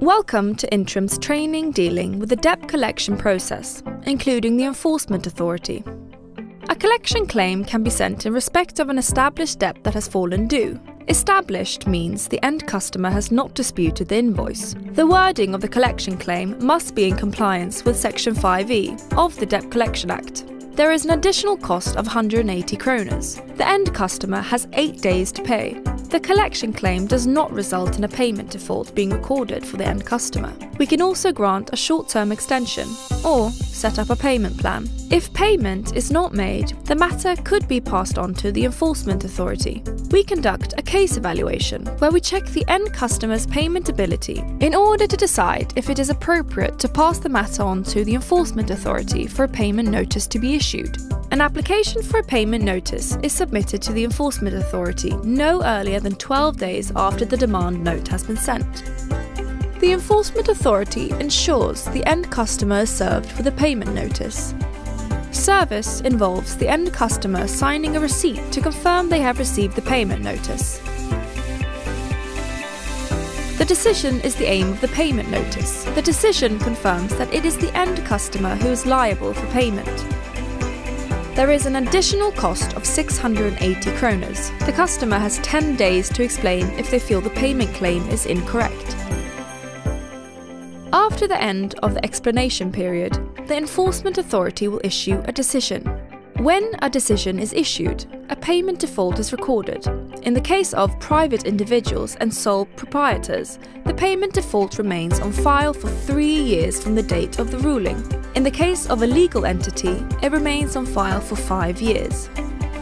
Welcome to Intrum's training dealing with the debt collection process, including the Enforcement Authority. A collection claim can be sent in respect of an established debt that has fallen due. Established means the end customer has not disputed the invoice. The wording of the collection claim must be in compliance with Section 5e of the Debt Collection Act. There is an additional cost of 180 kroners. The end customer has 8 days to pay. The collection claim does not result in a payment default being recorded for the end customer. We can also grant a short-term extension or set up a payment plan. If payment is not made, the matter could be passed on to the Enforcement Authority. We conduct a case evaluation where we check the end customer's payment ability in order to decide if it is appropriate to pass the matter on to the Enforcement Authority for a payment notice to be issued. An application for a payment notice is submitted to the Enforcement Authority no earlier than 12 days after the demand note has been sent. The Enforcement Authority ensures the end customer is served with a payment notice. Service involves the end customer signing a receipt to confirm they have received the payment notice. The decision is the aim of the payment notice. The decision confirms that it is the end customer who is liable for payment. There is an additional cost of 680 kroners. The customer has 10 days to explain if they feel the payment claim is incorrect. After the end of the explanation period, the Enforcement Authority will issue a decision. When a decision is issued, a payment default is recorded. In the case of private individuals and sole proprietors, the payment default remains on file for 3 years from the date of the ruling. In the case of a legal entity, it remains on file for 5 years.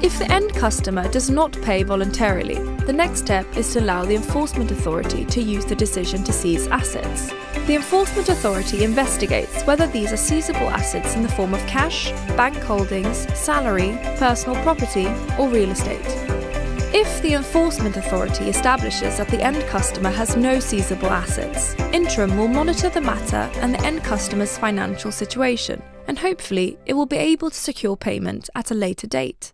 If the end customer does not pay voluntarily, the next step is to allow the Enforcement Authority to use the decision to seize assets. The Enforcement Authority investigates whether these are seizable assets in the form of cash, bank holdings, salary, personal property, or real estate. If the Enforcement Authority establishes that the end customer has no seizable assets, Intrum will monitor the matter and the end customer's financial situation, and hopefully it will be able to secure payment at a later date.